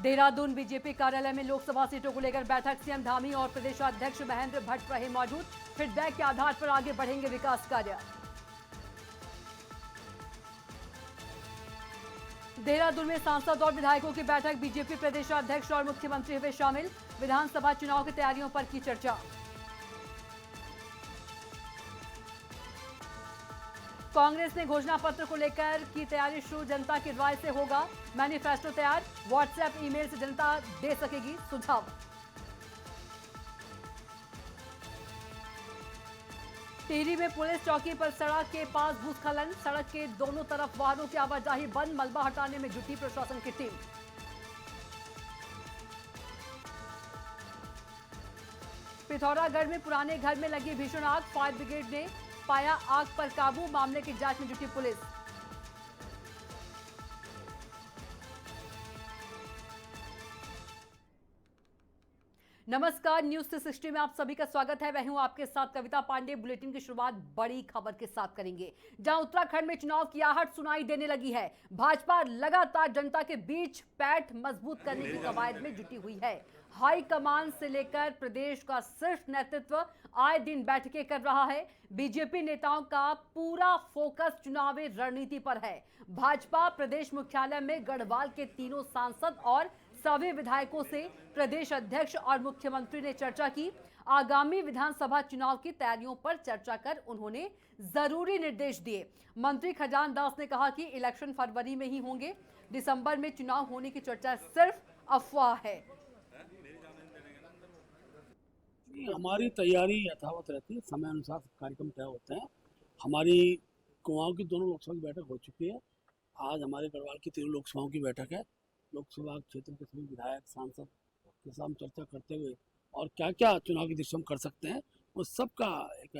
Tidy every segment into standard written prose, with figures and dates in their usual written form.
Dehradun BJP कार्यालय में लोकसभा सीटों को लेकर बैठक। सीएम धामी और प्रदेशाध्यक्ष महेंद्र भट्ट रहे मौजूद। फीडबैक के आधार पर आगे बढ़ेंगे विकास कार्य। देहरादून में सांसद और विधायकों की बैठक। बीजेपी प्रदेशाध्यक्ष और मुख्यमंत्री हुए शामिल। विधानसभा चुनाव की तैयारियों पर की चर्चा। कांग्रेस ने घोषणा पत्र को लेकर की तैयारी शुरू। जनता की राय से होगा मैनिफेस्टो तैयार। व्हाट्सएप ईमेल से जनता दे सकेगी सुझाव। टिहरी में पुलिस चौकी पर सड़क के पास भूस्खलन। सड़क के दोनों तरफ वाहनों की आवाजाही बंद। मलबा हटाने में जुटी प्रशासन की टीम। पिथौरागढ़ में पुराने घर में लगी भीषण आग। फायर ब्रिगेड ने पाया आग पर काबू। मामले की जांच में जुटी पुलिस। नमस्कार, न्यूज 360 में आप सभी का स्वागत है। मैं हूं आपके साथ कविता पांडे। बुलेटिन की शुरुआत बड़ी खबर के साथ करेंगे, जहां उत्तराखंड में चुनाव की आहट सुनाई देने लगी है। भाजपा लगातार जनता के बीच पैठ मजबूत करने की कवायद में जुटी हुई है। हाई कमान से लेकर प्रदेश का शीर्ष नेतृत्व आए दिन बैठकें कर रहा है। बीजेपी नेताओं का पूरा फोकस चुनावी रणनीति पर है। भाजपा प्रदेश मुख्यालय में गढ़वाल के तीनों सांसद और सभी विधायकों से प्रदेश अध्यक्ष और मुख्यमंत्री ने चर्चा की। आगामी विधानसभा चुनाव की तैयारियों पर चर्चा कर उन्होंने जरूरी निर्देश दिए। मंत्री खजान दास ने कहा कि इलेक्शन फरवरी में ही होंगे। दिसंबर में चुनाव होने की चर्चा सिर्फ अफवाह है। हमारी तैयारी यथावत रहती है, समय अनुसार कार्यक्रम तय होते हैं। हमारी कुमाऊं की दोनों लोकसभा की बैठक हो चुकी है। आज हमारे गढ़वाल की तीनों लोकसभाओं की बैठक है। लोकसभा क्षेत्र के सभी विधायक सांसद के साथ चर्चा करते हुए और क्या क्या चुनाव की दिशा में कर सकते हैं, उस सब का एक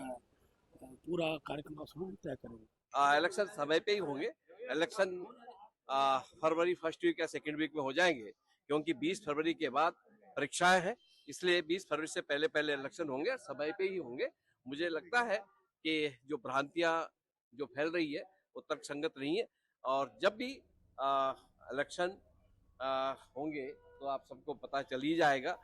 पूरा कार्यक्रम का समय तय करेंगे। इलेक्शन समय पे ही होंगे। इलेक्शन फरवरी फर्स्ट वीक या सेकेंड वीक में हो जाएंगे, क्योंकि 20 फरवरी के बाद परीक्षाएं हैं। इसलिए 20 फरवरी से पहले पहले इलेक्शन होंगे, समय पे ही होंगे। मुझे लगता है कि जो भ्रांतियां जो फैल रही है वो तर्कसंगत नहीं है, और जब भी इलेक्शन होंगे तो आप सबको पता चल ही जाएगा।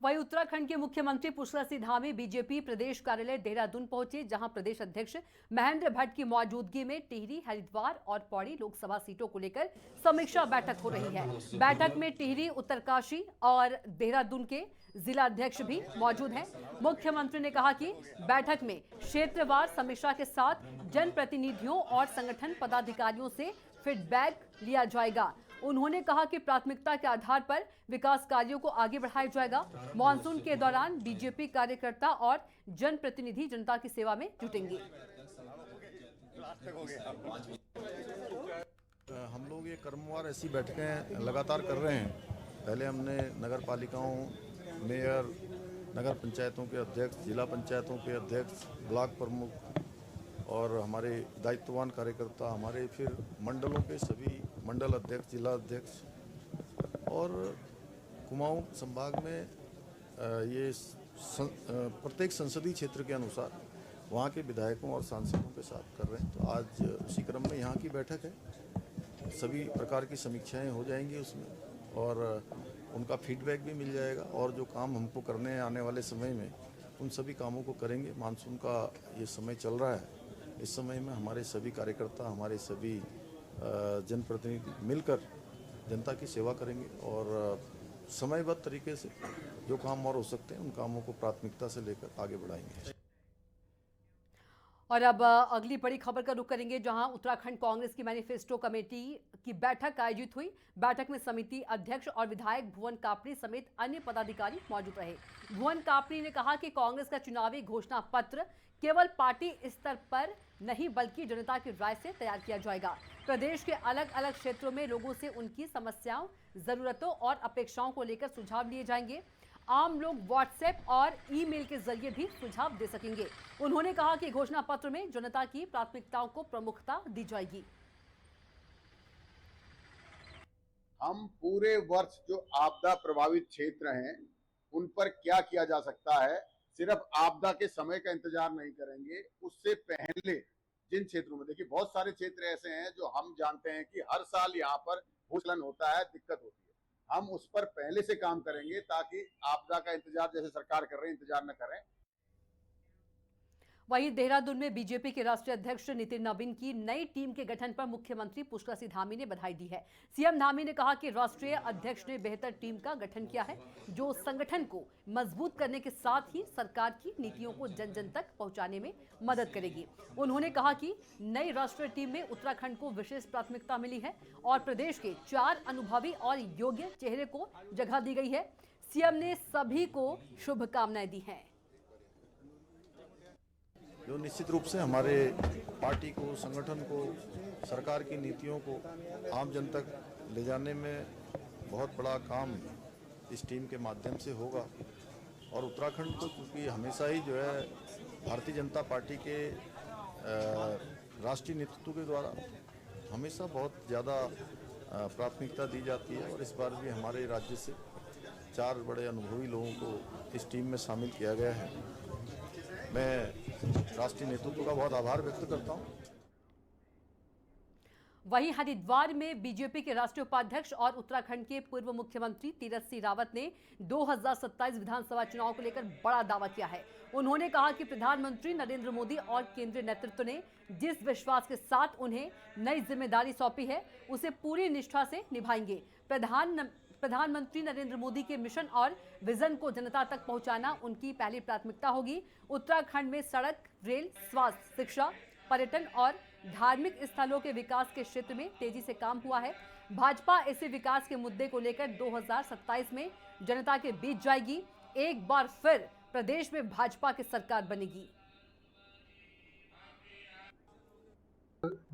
वहीं उत्तराखंड के मुख्यमंत्री पुष्कर सिंह धामी बीजेपी प्रदेश कार्यालय देहरादून पहुंचे, जहां प्रदेश अध्यक्ष महेंद्र भट्ट की मौजूदगी में टिहरी, हरिद्वार और पौड़ी लोकसभा सीटों को लेकर समीक्षा बैठक हो रही है। बैठक में टिहरी, उत्तरकाशी और देहरादून के जिला अध्यक्ष भी मौजूद हैं। मुख्यमंत्री ने कहा कि बैठक में क्षेत्रवार समीक्षा के साथ जनप्रतिनिधियों और संगठन पदाधिकारियों से फीडबैक लिया जाएगा। उन्होंने कहा कि प्राथमिकता के आधार पर विकास कार्यों को आगे बढ़ाया जाएगा। मॉनसून के दौरान बीजेपी कार्यकर्ता और जनप्रतिनिधि जनता की सेवा में जुटेंगे। हम लोग ये क्रमवार ऐसी बैठकें लगातार कर रहे हैं। पहले हमने नगर पालिकाओं, मेयर, नगर पंचायतों के अध्यक्ष, जिला पंचायतों के अध्यक्ष, ब्लॉक प्रमुख और हमारे दायित्ववान कार्यकर्ता, हमारे फिर मंडलों के सभी मंडल अध्यक्ष, जिला अध्यक्ष, और कुमाऊं संभाग में ये प्रत्येक संसदीय क्षेत्र के अनुसार वहाँ के विधायकों और सांसदों के साथ कर रहे हैं। तो आज उसी क्रम में यहाँ की बैठक है। सभी प्रकार की समीक्षाएं हो जाएंगी उसमें, और उनका फीडबैक भी मिल जाएगा, और जो काम हमको करने हैं आने वाले समय में उन सभी कामों को करेंगे। मानसून का ये समय चल रहा है, इस समय में हमारे सभी कार्यकर्ता, हमारे सभी जनप्रतिनिधि मिलकर जनता की सेवा करेंगे, और समयबद्ध तरीके से जो काम और हो सकते हैं उन कामों को प्राथमिकता से लेकर आगे बढ़ाएंगे। और अब अगली बड़ी खबर का रुख करेंगे, जहां उत्तराखंड कांग्रेस की मैनिफेस्टो कमेटी की बैठक आयोजित हुई। बैठक में समिति अध्यक्ष और विधायक भुवन कापड़ी समेत अन्य पदाधिकारी मौजूद रहे। भुवन कापड़ी ने कहा कि कांग्रेस का चुनावी घोषणा पत्र केवल पार्टी स्तर पर नहीं बल्कि जनता की राय से तैयार किया जाएगा। प्रदेश के अलग अलग क्षेत्रों में लोगों से उनकी समस्याओं, जरूरतों और अपेक्षाओं को लेकर सुझाव लिए जाएंगे। आम लोग व्हाट्सएप और ईमेल के जरिए भी सुझाव दे सकेंगे। उन्होंने कहा कि घोषणा पत्र में जनता की प्राथमिकताओं को प्रमुखता दी जाएगी। हम पूरे वर्ष जो आपदा प्रभावित क्षेत्र हैं उन पर क्या किया जा सकता है, सिर्फ आपदा के समय का इंतजार नहीं करेंगे, उससे पहले जिन क्षेत्रों में, देखिए बहुत सारे क्षेत्र ऐसे हैं जो हम जानते हैं कि हर साल यहाँ पर भूस्खलन होता है, दिक्कत होती है। हम उस पर पहले से काम करेंगे ताकि आपदा का इंतजार जैसे सरकार कर रही है, इंतजार न करें। वहीं देहरादून में बीजेपी के राष्ट्रीय अध्यक्ष नितिन नवीन की नई टीम के गठन पर मुख्यमंत्री पुष्कर सिंह धामी ने बधाई दी है। सीएम धामी ने कहा कि राष्ट्रीय अध्यक्ष ने बेहतर टीम का गठन किया है जो संगठन को मजबूत करने के साथ ही सरकार की नीतियों को जन जन तक पहुंचाने में मदद करेगी। उन्होंने कहा कि नई राष्ट्रीय टीम में उत्तराखंड को विशेष प्राथमिकता मिली है और प्रदेश के 4 अनुभवी और योग्य चेहरे को जगह दी गई है। सीएम ने सभी को शुभकामनाएं दी हैं। जो निश्चित रूप से हमारे पार्टी को, संगठन को, सरकार की नीतियों को आम जन तक ले जाने में बहुत बड़ा काम इस टीम के माध्यम से होगा। और उत्तराखंड तो क्योंकि हमेशा ही जो है भारतीय जनता पार्टी के राष्ट्रीय नेतृत्व के द्वारा हमेशा बहुत ज़्यादा प्राथमिकता दी जाती है और इस बार भी हमारे राज्य से 4 बड़े अनुभवी लोगों को इस टीम में शामिल किया गया है। मैं राष्ट्रीय नेतृत्व का बहुत आभार व्यक्त करता हूं। वहीं हरिद्वार में बीजेपी के राष्ट्रीय उपाध्यक्ष और उत्तराखंड के पूर्व मुख्यमंत्री तीरथ सिंह रावत ने 2027 विधानसभा चुनाव को लेकर बड़ा दावा किया है। उन्होंने कहा कि प्रधानमंत्री नरेंद्र मोदी और केंद्रीय नेतृत्व ने जिस विश्वास के साथ उन्हें नई जिम्मेदारी सौंपी है उसे पूरी निष्ठा से निभाएंगे। प्रधानमंत्री नरेंद्र मोदी के मिशन और विजन को जनता तक पहुंचाना उनकी पहली प्राथमिकता होगी। उत्तराखंड में सड़क, रेल, स्वास्थ्य, शिक्षा, पर्यटन और धार्मिक स्थलों के विकास के क्षेत्र में तेजी से काम हुआ है। भाजपा ऐसे विकास के मुद्दे को लेकर 2027 में जनता के बीच जाएगी। एक बार फिर प्रदेश में भाजपा की सरकार बनेगी।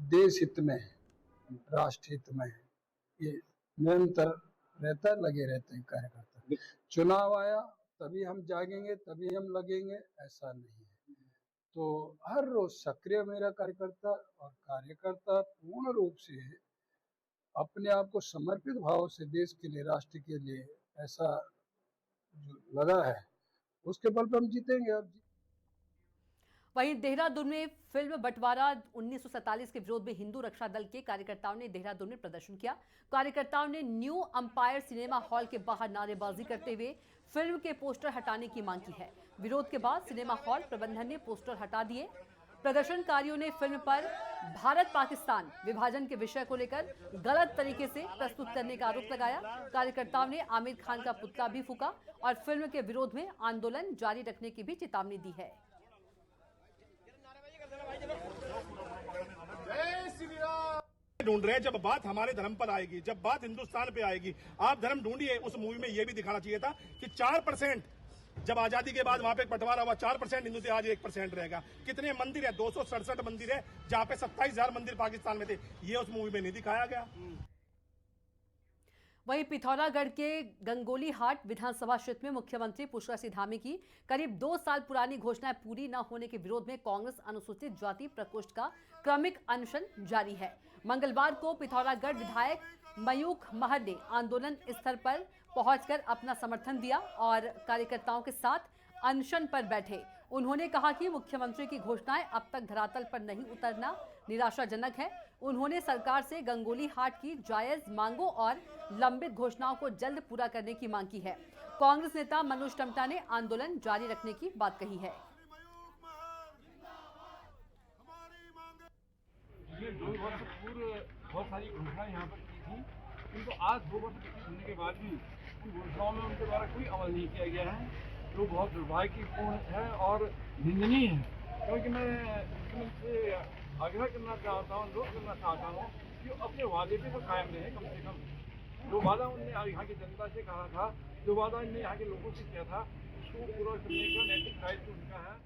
देश हित में, राष्ट्र हित में ये निरंतर रहता, लगे रहते हैं कार्यकर्ता। चुनाव आया तभी हम जागेंगे, तभी हम लगेंगे, ऐसा नहीं है। तो हर रोज सक्रिय मेरा कार्यकर्ता और कार्यकर्ता पूर्ण रूप से अपने आप को समर्पित भाव से देश के लिए, राष्ट्र के लिए ऐसा जो लगा है उसके बल पर हम जीतेंगे। अब वहीं देहरादून में फिल्म बंटवारा 1947 के विरोध में हिंदू रक्षा दल के कार्यकर्ताओं ने देहरादून में प्रदर्शन किया। कार्यकर्ताओं ने न्यू अंपायर सिनेमा हॉल के बाहर नारेबाजी करते हुए फिल्म के पोस्टर हटाने की मांग की है। विरोध के बाद सिनेमा हॉल प्रबंधन ने पोस्टर हटा दिए। प्रदर्शनकारियों ने फिल्म पर भारत पाकिस्तान विभाजन के विषय को लेकर गलत तरीके से प्रस्तुत करने का आरोप लगाया। कार्यकर्ताओं ने आमिर खान का पुतला भी फूंका और फिल्म के विरोध में आंदोलन जारी रखने की भी चेतावनी दी है। ढूंढ रहे हैं जब बात हमारे धर्म पर आएगी, जब बात हिंदुस्तान पे आएगी, आप धर्म ढूंढिए। उस मूवी में ये भी दिखाना चाहिए था कि 4% जब आजादी के बाद वहां पे बंटवारा हुआ 4% हिंदू थे, आज 1% रहेगा। कितने मंदिर है? 267 मंदिर है, जहां पे 27,000 मंदिर पाकिस्तान में थे। ये उस मूवी में नहीं दिखाया गया। वहीं पिथौरागढ़ के गंगोली हाट विधानसभा क्षेत्र में मुख्यमंत्री पुष्कर सिंह धामी की करीब 2 साल पुरानी घोषणाएं पूरी न होने के विरोध में कांग्रेस अनुसूचित जाति प्रकोष्ठ का क्रमिक अनशन जारी है। मंगलवार को पिथौरागढ़ विधायक मयूख महर ने आंदोलन स्थल पर पहुंचकर अपना समर्थन दिया और कार्यकर्ताओं के साथ अनशन पर बैठे। उन्होंने कहा कि मुख्यमंत्री की घोषणाएं अब तक धरातल पर नहीं उतरना निराशाजनक है। उन्होंने सरकार से गंगोली हाट की जायज मांगों और लंबित घोषणाओं को जल्द पूरा करने की मांग की है। कांग्रेस नेता मनोज टमटा ने आंदोलन जारी रखने की बात कही है। पिछले 2 वर्ष पूर्व बहुत सारी घोषणाएं यहाँ पर की थी, किंतु आज 2 वर्ष होने के बाद भी उन घोषणाओं में उनके द्वारा कोई अमल नहीं किया गया है, जो बहुत दुर्भाग्यपूर्ण है और निंदनीय है। क्योंकि मैं उनसे आग्रह करना चाहता हूँ, अनुरोध करना चाहता हूँ कि अपने वादे पे तो कायम रहे। कम से कम जो वादा उनने यहाँ की जनता से कहा था, जो वादा उनने यहाँ के लोगों से किया था, उसको पूरा करने का नैतिक दायित्व उनका है।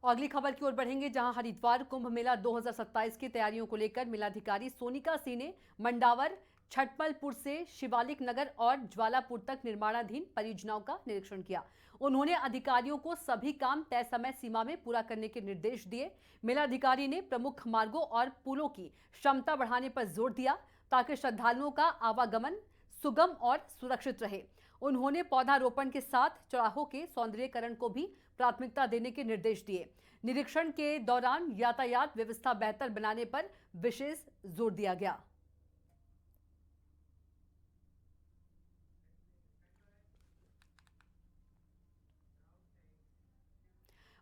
अगली खबर की ओर बढ़ेंगे, जहां हरिद्वार कुंभ मेला 2027 की तैयारियों को लेकर मेलाधिकारी सोनिका सिंह ने मंडावर, छटमलपुर से शिवालिक नगर और ज्वालापुर तक निर्माणाधीन परियोजनाओं का निरीक्षण किया। उन्होंने अधिकारियों को सभी काम तय समय सीमा में पूरा करने के निर्देश दिए। मेलाधिकारी ने प्रमुख मार्गों और पुलों की क्षमता बढ़ाने पर जोर दिया ताकि श्रद्धालुओं का आवागमन सुगम और सुरक्षित रहे। उन्होंने पौधारोपण के साथ चौराहों के सौंदर्यीकरण को भी प्राथमिकता देने के निर्देश दिए। निरीक्षण के दौरान यातायात व्यवस्था बेहतर बनाने पर विशेष जोर दिया गया।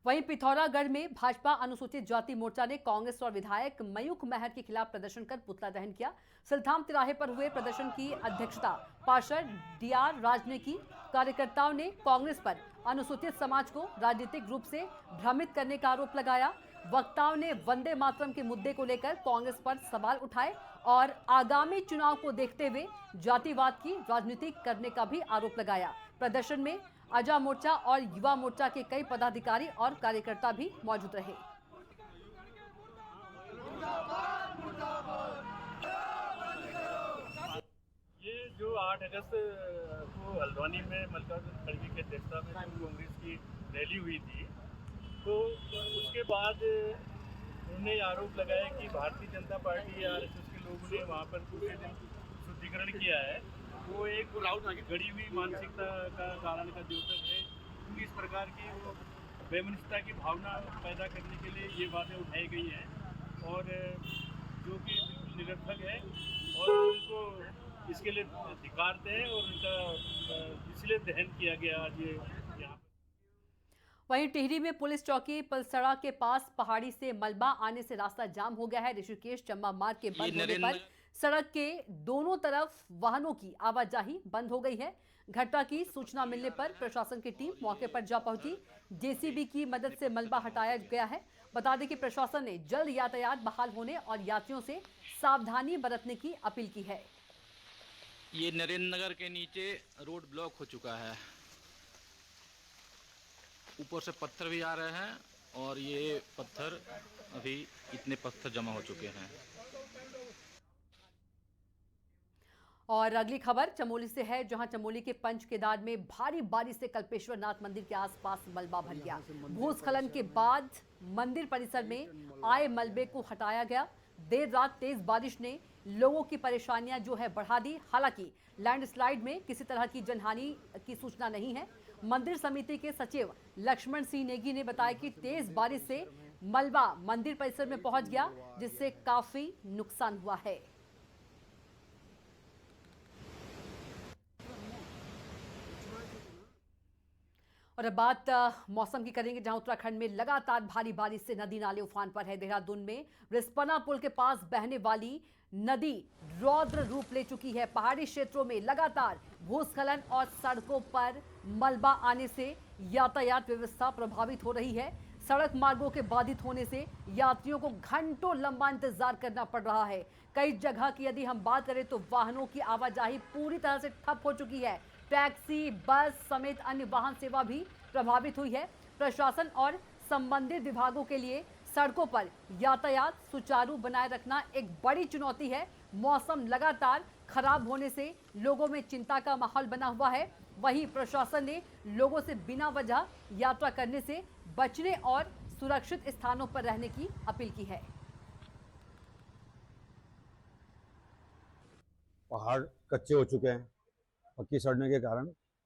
वहीं पिथौरागढ़ में भाजपा अनुसूचित जाति मोर्चा ने कांग्रेस और विधायक मयूख महर के खिलाफ प्रदर्शन कर पुतला दहन किया। सिलथाम तिराहे पर हुए प्रदर्शन की अध्यक्षता पार्षद डीआर राज ने की। कार्यकर्ताओं ने कांग्रेस पर अनुसूचित समाज को राजनीतिक रूप से भ्रमित करने का आरोप लगाया। वक्ताओं ने वंदे मातरम के मुद्दे को लेकर कांग्रेस पर सवाल उठाए और आगामी चुनाव को देखते हुए जातिवाद की राजनीति करने का भी आरोप लगाया। प्रदर्शन में आजा मोर्चा और युवा मोर्चा के कई पदाधिकारी और कार्यकर्ता भी मौजूद रहे। ये जो 8 अगस्त को हल्द्वानी में मल्लिकार्जुन खड़गे की अध्यक्षता में कांग्रेस की रैली हुई थी, तो उसके बाद उन्होंने आरोप लगाया कि भारतीय जनता पार्टी या आरएसएस के लोगों ने वहाँ पर दूसरे दिन शुद्धिकरण किया है। वो एक गड़ी हुई मानसिकता का कारण का द्योतक है। इस प्रकार की वो बेमनस्ता की भावना पैदा करने के लिए ये बातें उठाई गई हैं और जो कि बिल्कुल निरर्थक है और उनको इसके लिए धिक्कारते हैं और उनका इसलिए दहन किया गया आज ये यहाँ। वहीं टिहरी में पुलिस चौकी पलसड़ा के पास पहाड़ी से मलबा आने से रास्ता जाम हो गया है। ऋषिकेश चंबा मार्ग के बंद होने पर सड़क के दोनों तरफ वाहनों की आवाजाही बंद हो गई है। घटना की सूचना मिलने पर प्रशासन की टीम मौके पर जा पहुंची। जेसीबी की मदद से मलबा हटाया गया है। बता दें कि प्रशासन ने जल्द यातायात बहाल होने और यात्रियों से सावधानी बरतने की अपील की है। ये नरेंद्र नगर के नीचे रोड ब्लॉक हो चुका है। ऊपर से पत्थर भी आ रहे हैं और ये पत्थर अभी इतने पत्थर जमा हो चुके हैं। और अगली खबर चमोली से है, जहां चमोली के पंच केदार में भारी बारिश से कल्पेश्वर नाथ मंदिर के आसपास मलबा भर गया। भूस्खलन के बाद मंदिर परिसर में आए मलबे को हटाया गया। देर रात तेज बारिश ने लोगों की परेशानियां जो है बढ़ा दी। हालांकि लैंडस्लाइड में किसी तरह की जनहानि की सूचना नहीं है। मंदिर समिति के सचिव लक्ष्मण सिंह नेगी ने बताया कि तेज बारिश से मलबा मंदिर परिसर में पहुंच गया, जिससे काफी नुकसान हुआ है। और अब बात मौसम की करेंगे, जहां उत्तराखंड में लगातार भारी बारिश से नदी नाले उफान पर है। देहरादून में रिस्पना पुल के पास बहने वाली नदी रौद्र रूप ले चुकी है। पहाड़ी क्षेत्रों में लगातार भूस्खलन और सड़कों पर मलबा आने से यातायात व्यवस्था प्रभावित हो रही है। सड़क मार्गों के बाधित होने से यात्रियों को घंटों लंबा इंतजार करना पड़ रहा है। कई जगह की यदि हम बात करें तो वाहनों की आवाजाही पूरी तरह से ठप हो चुकी है। टैक्सी, बस समेत अन्य वाहन सेवा भी प्रभावित हुई है। प्रशासन और संबंधित विभागों के लिए सड़कों पर यातायात सुचारू बनाए रखना एक बड़ी चुनौती है। मौसम लगातार खराब होने से लोगों में चिंता का माहौल बना हुआ है। वहीं प्रशासन ने लोगों से बिना वजह यात्रा करने से बचने और सुरक्षित स्थानों पर रहने की अपील की है। पहाड़ कच्चे हो चुके हैं पक्की सड़ने के कारण।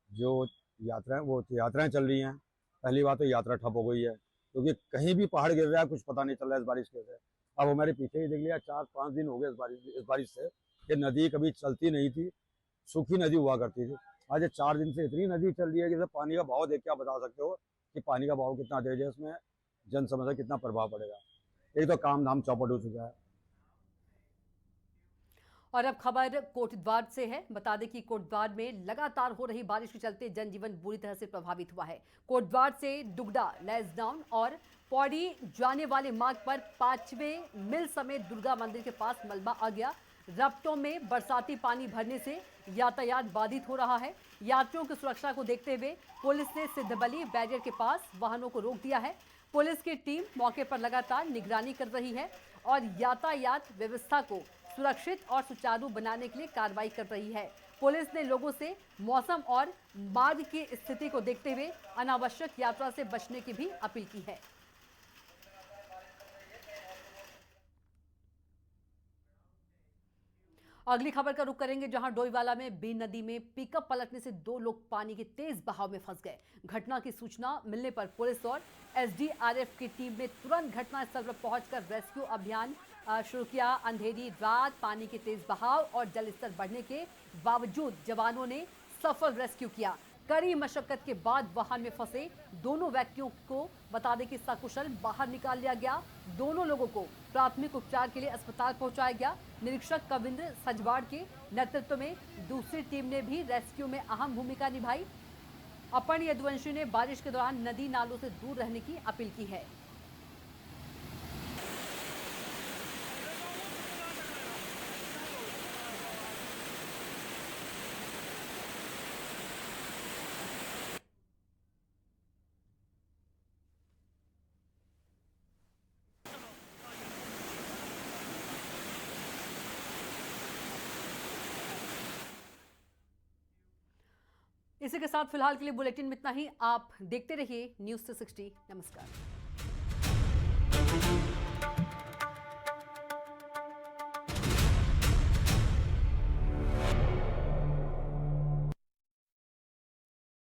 जो यात्राएं चल रही हैं। पहली बात तो यात्रा ठप हो गई है, क्योंकि कहीं भी पहाड़ गिर रहा है, कुछ पता नहीं चल रहा है इस बारिश के वजह। अब हमारे पीछे ही देख लिया, 4-5 दिन हो गए इस बारिश से। ये नदी कभी चलती नहीं थी, सूखी नदी हुआ करती थी। आज ये 4 दिन से इतनी नदी चल रही है कि पानी का भाव देख के आप बता सकते हो कि पानी का भाव कितना तेज है, इसमें जन समस्या कितना प्रभाव पड़ेगा। एक तो काम धाम चौपट हो चुका है। और अब खबर कोटद्वार से है। बता दें कि कोटद्वार में लगातार हो रही बारिश के चलते जनजीवन बुरी तरह से प्रभावित हुआ है। कोटद्वार से डुगडा, लैंसडाउन और पौड़ी जाने वाले मार्ग पर 5वें मिल समेत दुर्गा मंदिर के पास मलबा आ गया। रपटों में बरसाती पानी भरने से यातायात बाधित हो रहा है। यात्रियों की सुरक्षा को देखते हुए पुलिस ने सिद्धबली बैरियर के पास वाहनों को रोक दिया है। पुलिस की टीम मौके पर लगातार निगरानी कर रही है और यातायात व्यवस्था को सुरक्षित और सुचारू बनाने के लिए कार्रवाई कर रही है। पुलिस ने लोगों से मौसम और मार्ग की स्थिति को देखते हुए अनावश्यक यात्रा से बचने की भी अपील की है। अगली खबर का रुख करेंगे, जहां डोईवाला में बीन नदी में पिकअप पलटने से 2 लोग पानी के तेज बहाव में फंस गए। घटना की सूचना मिलने पर पुलिस और एसडीआरएफ की टीम ने तुरंत घटनास्थल पर पहुंचकर रेस्क्यू अभियान शुरू किया। अंधेरी रात, पानी के तेज बहाव और जलस्तर बढ़ने के बावजूद जवानों ने सफल रेस्क्यू किया। कड़ी मशक्कत के बाद वाहन में फंसे दोनों व्यक्तियों को बता दें कि सकुशल बाहर निकाल लिया गया। दोनों लोगों को प्राथमिक उपचार के लिए अस्पताल पहुंचाया गया। निरीक्षक कविंद्र सजवाड़ के नेतृत्व में दूसरी टीम ने भी रेस्क्यू में अहम भूमिका निभाई। अपन यदुवंशी ने बारिश के दौरान नदी नालों से दूर रहने की अपील की है। इसी के साथ फिलहाल के लिए बुलेटिन में इतना ही। आप देखते रहिए न्यूज़ 360। नमस्कार।